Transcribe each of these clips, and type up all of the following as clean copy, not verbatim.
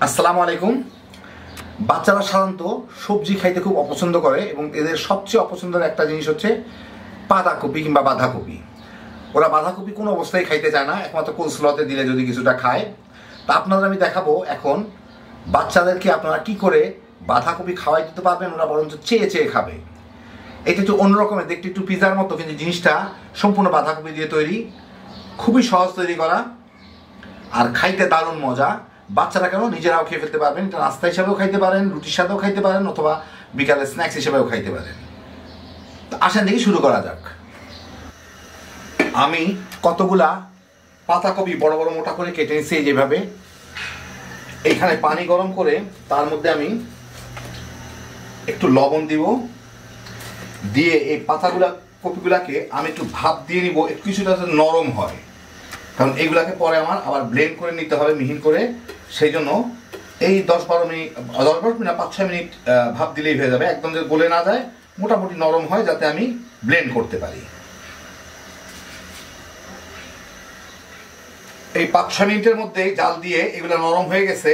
আসসালামু আলাইকুম। বাচ্চারা সাধারণত সবজি খাইতে খুব অপছন্দ করে এবং এদের সবচেয়ে অপছন্দের একটা জিনিস হচ্ছে পাতাকপি কিংবা বাঁধাকপি। ওরা বাঁধাকপি কোনো অবস্থায় খাইতে চায় না, একমাত্র কোলস্লতে দিলে যদি কিছুটা খায়। তা আপনাদের আমি দেখাবো এখন বাচ্চাদেরকে আপনারা কি করে বাঁধাকপি খাওয়াই দিতে পারবেন, ওরা বরঞ্চ চেয়ে চেয়ে খাবে। এটা একটু অন্যরকমের, দেখতে একটু পিজার মতো, কিন্তু জিনিসটা সম্পূর্ণ বাঁধাকপি দিয়ে তৈরি, খুবই সহজ তৈরি করা আর খাইতে দারুণ মজা। বাচ্চারা কেন নিজেরাও খেয়ে ফেলতে পারবেন, এটা নাস্তা হিসাবেও খাইতে পারেন, রুটির সাথেও খাইতে পারেন, অথবা বিকালে স্ন্যাক্স হিসেবেও খাইতে পারেন। তো আসেন দেখি শুরু করা যাক। আমি কতগুলা পাতাকপি বড় বড় মোটা করে কেটে নিচ্ছি যেভাবে। এইখানে পানি গরম করে তার মধ্যে আমি একটু লবণ দিব, দিয়ে এই কপিগুলাকে আমি একটু ভাপ দিয়ে নিব, একটু কিছুটা নরম হয়, কারণ এইগুলাকে পরে আমার আবার ব্লেন্ড করে নিতে হবে মিহিন করে। সেই জন্য এই 10-12 মিনিট 5-6 মিনিট ভাপ দিলেই হয়ে যাবে, একদম যাতে গলে না যায়, মোটামুটি নরম হয় যাতে আমি ব্লেন্ড করতে পারি। এই 5-6 মিনিটের মধ্যে জাল দিয়ে এগুলো নরম হয়ে গেছে,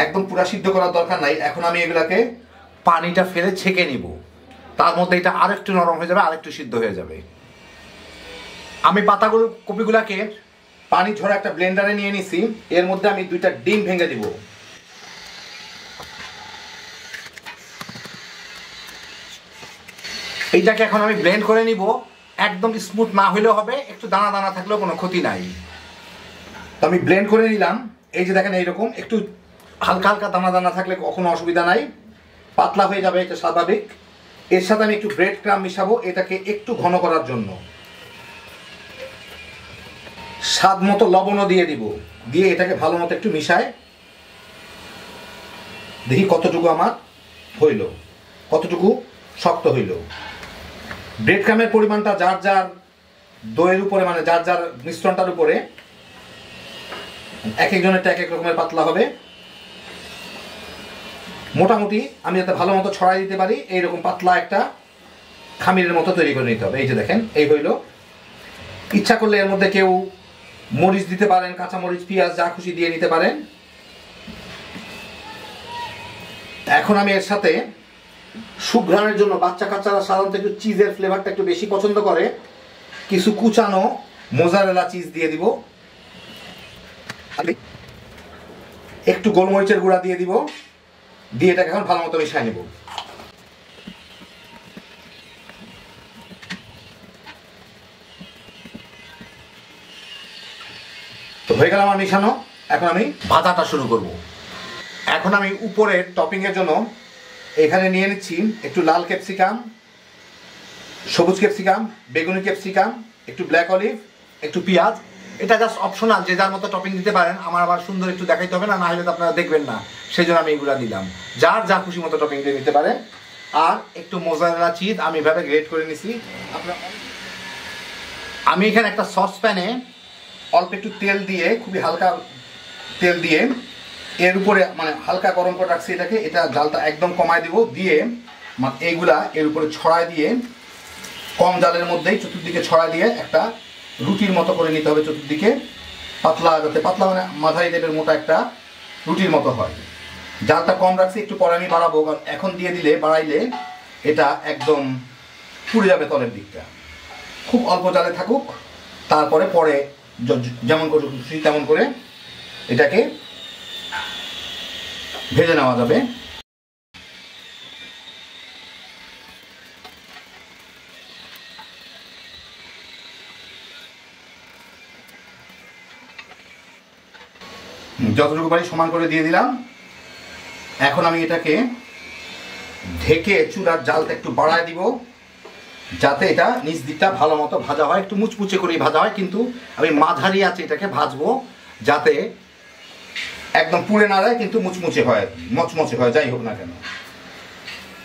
একদম পুরা সিদ্ধ করার দরকার নাই। এখন আমি এগুলাকে পানিটা ফেলে ছেঁকে নিব, তার মধ্যে এটা আরেকটু নরম হয়ে যাবে, আরেকটু সিদ্ধ হয়ে যাবে। আমি কপিগুলাকে পানি ঝরা একটা ব্লেন্ডারে নিয়ে নিছি, এর মধ্যে আমি 2টা ডিম ভেঙে দিব। এইটাকে এখন আমি ব্লেন্ড করে নিব, একদম স্মুথ না হইলেও হবে, একটু দানা দানা থাকলেও কোনো ক্ষতি নাই। তো আমি ব্লেন্ড করে নিলাম, এই যে দেখেন এইরকম একটু হালকা হালকা দানা দানা থাকলে কখনো অসুবিধা নাই, পাতলা হয়ে যাবে, এটা স্বাভাবিক। এর সাথে আমি একটু ব্রেড ক্রাম্ব মিশাবো এটাকে একটু ঘন করার জন্য। স্বাদ মতো লবণও দিয়ে দিব, দিয়ে এটাকে ভালো মতো একটু মিশায় দেখি কতটুকু আমার হইল, কতটুকু শক্ত হইল। ব্রেড ক্রামের পরিমাণটা যার যার দইয়ের উপরে, মানে যার যার মিশ্রণটার উপরে, এক একজনেরটা এক এক রকমের পাতলা হবে। মোটামুটি আমি যাতে ভালো মতো ছড়াই দিতে পারি এইরকম পাতলা একটা খামিরের মতো তৈরি করে নিতে হবে। এই যে দেখেন এই হইল। ইচ্ছা করলে এর মধ্যে কেউ মরিচ দিতে পারেন, কাঁচা মরিচ, পেঁয়াজ, যা খুশি দিয়ে নিতে পারেন। এখন আমি এর সাথে সুঘ্রাণের জন্য, বাচ্চা কাচ্চারা সাধারণত একটু চিজের ফ্লেভারটা একটু বেশি পছন্দ করে, কিছু কুচানো মোজারেলা চিজ দিয়ে দিব, একটু গোলমরিচের গুঁড়া দিয়ে দিব, দিয়ে এটাকে এখন ভালো মতো মিশিয়ে নেব। তো হয়ে গেল আমার মিশানো, এখন আমি ভাজাটা শুরু করব। এখন আমি উপরের টপিং এর জন্য এখানে নিয়ে নিচ্ছি একটু লাল ক্যাপসিকাম, সবুজ ক্যাপসিকাম, বেগুনি ক্যাপসিকাম, একটু ব্ল্যাক অলিভ, একটু পেঁয়াজ। এটা জাস্ট অপশনাল, যে যার মতো টপিং দিতে পারেন। আমার আবার সুন্দর একটু দেখাইতে হবে না, না হলে তো আপনারা দেখবেন না, সেই জন্য আমি এগুলো দিলাম। যার যা খুশি মতো টপিং দিয়ে নিতে পারেন। আর একটু মোজারেলা চিজ আমি এভাবে গ্রেট করে নিছি। আমি এখানে একটা সসপ্যানে অল্প একটু তেল দিয়ে, খুবই হালকা তেল দিয়ে এর উপরে মানে হালকা গরম করে রাখছি এটাকে। এটা জালটা একদম কমায় দিব, দিয়ে এইগুলা এর উপরে ছড়ায় দিয়ে, কম জালের মধ্যেই চতুর্দিকে ছড়ায় দিয়ে একটা রুটির মতো করে নিতে হবে চতুর্দিকে, পাতলা, যাতে পাতলা মানে মাঝারি টাইপের মোটা একটা রুটির মতো হয়। জালটা কম রাখছি, একটু পরে আমি বাড়াবো, কারণ এখন দিয়ে দিলে, বাড়াইলে এটা একদম পুড়ে যাবে তলের দিকটা। খুব অল্প জালে থাকুক, তারপরে পরে যেমন করে খুশি তেমন করে এটাকে ভেজে নেওয়া যাবে। যতটুকু পারি সমান করে দিয়ে দিলাম। এখন আমি এটাকে ঢেকে চুলার জালটা একটু বাড়ায় দিব, যাতে এটা নিচ দিকটা ভালো মতো ভাজা হয়, একটু মুচমুচে করেই ভাজা হয়, কিন্তু আমি মাঝারি আছে এটাকে ভাজবো, যাতে একদম পুড়ে না যায় কিন্তু মুচমুচে হয়, মচমচে হয়, যাই হোক না কেন।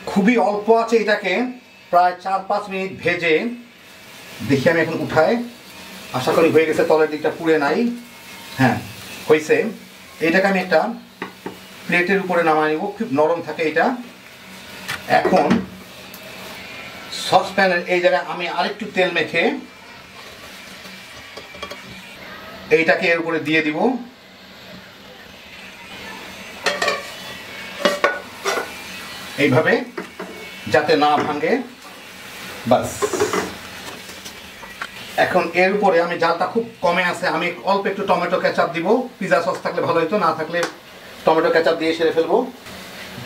খুবই অল্প আছে এটাকে প্রায় 4-5 মিনিট ভেজে দেখি আমি এখন উঠায়, আশা করি হয়ে গেছে, তলের দিকটা পুড়ে নাই। হ্যাঁ হয়েছে। এটাকে আমি একটা প্লেটের উপরে নামাই নিব, খুব নরম থাকে এটা। এখন সসপ্যানের এই জায়গায় আমি আরেকটু তেল মেখে এইটাকে এর উপরে দিয়ে দিব। এইভাবে যাতে না ভাঙে, বাস। এখন এর উপরে আমি জালটা খুব কমে আছে, আমি অল্প একটু টমেটো কেচাপ দিব। পিৎজা সস থাকলে ভালো হতো, না থাকলে টমেটো কেচাপ দিয়ে সেরে ফেলবো।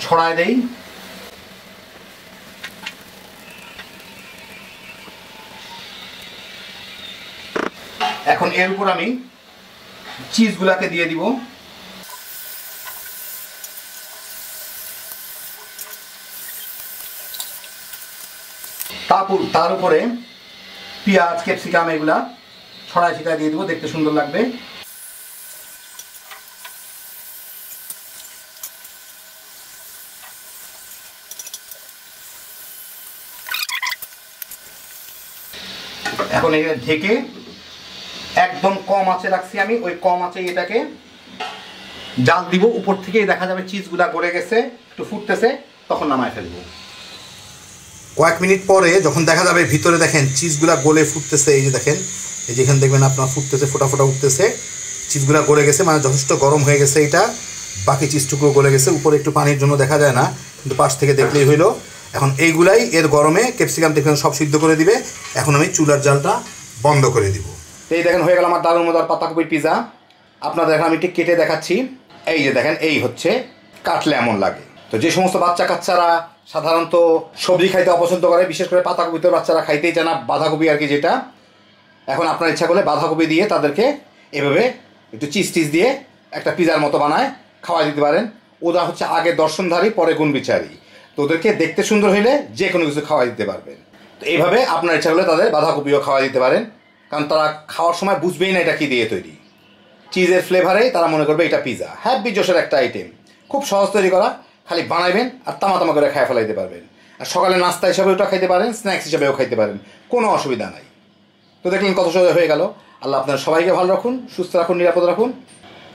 ছড়ায় দেই। এখন এর উপর আমি চিজগুলাকে দিয়ে দিব। তার উপরে পেঁয়াজ, ক্যাপসিকাম এগুলা ছড়ায় ছিটায় দিয়ে দিব, দেখতে সুন্দর লাগবে। এখন এটা ঢেকে একদম কম আঁচে রাখছি আমি। ওই কম আঁচে এটাকে জাল দিব। উপর থেকে দেখা যাবে চিজগুলা গলে গেছে, একটু ফুটতেছে, তখন নামায় ফেলবো। কয়েক মিনিট পরে যখন দেখা যাবে ভিতরে দেখেন চিজগুলা গলে ফুটতেছে, এই যে দেখেন, এই যেখানে দেখবেন আপনার ফুটতেছে, ফোটা ফোটা উঠতেছে, চিজগুলা গলে গেছে, মানে যথেষ্ট গরম হয়ে গেছে এটা। বাকি চিজটুকুও গলে গেছে, উপরে একটু পানির জন্য দেখা যায় না, কিন্তু পাশ থেকে দেখলেই হইলো। এখন এইগুলাই এর গরমে ক্যাপসিকাম টেপসিকাম সব সিদ্ধ করে দিবে। এখন আমি চুলার জালটা বন্ধ করে দিব। এই দেখেন হয়ে গেল আমার দারুণ মজার পাতাকপির পিৎজা। আপনাদের এখন আমি ঠিক কেটে দেখাচ্ছি। এই যে দেখেন, এই হচ্ছে কাটলে এমন লাগে। তো যে সমস্ত বাচ্চা কাচ্চারা সাধারণত সবজি খাইতে অপছন্দ করে, বিশেষ করে পাতাকপি তো বাচ্চারা খাইতেই চায় না, বাঁধাকপি আর কি যেটা, এখন আপনার ইচ্ছা করলে বাঁধাকপি দিয়ে তাদেরকে এভাবে একটু চিজ টিজ দিয়ে একটা পিৎজার মতো বানায় খাওয়া দিতে পারেন। ওরা হচ্ছে আগে দর্শনধারী পরে গুণবিচারী, তো ওদেরকে দেখতে সুন্দর হইলে যে কোনো কিছু খাওয়া দিতে পারবেন। তো এইভাবে আপনার ইচ্ছা করলে তাদের বাঁধাকপিও খাওয়া দিতে পারেন, কারণ তারা খাওয়ার সময় বুঝবেই না এটা কী দিয়ে তৈরি। চিজের ফ্লেভারেই তারা মনে করবে এটা পিৎজা। হ্যাপি জোশের একটা আইটেম, খুব সহজ তৈরি করা, খালি বানাইবেন আর তামা করে খায় ফেলাইতে পারবেন। আর সকালে নাস্তা হিসাবে ওটা খাইতে পারেন, স্ন্যাক্স হিসাবেও খাইতে পারেন, কোনো অসুবিধা নাই। তো দেখলেন কত সহজ হয়ে গেল। আল্লাহ আপনার সবাইকে ভালো রাখুন, সুস্থ রাখুন, নিরাপদ রাখুন।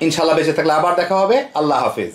ইনশাআল্লাহ বেঁচে থাকলে আবার দেখা হবে। আল্লাহ হাফেজ।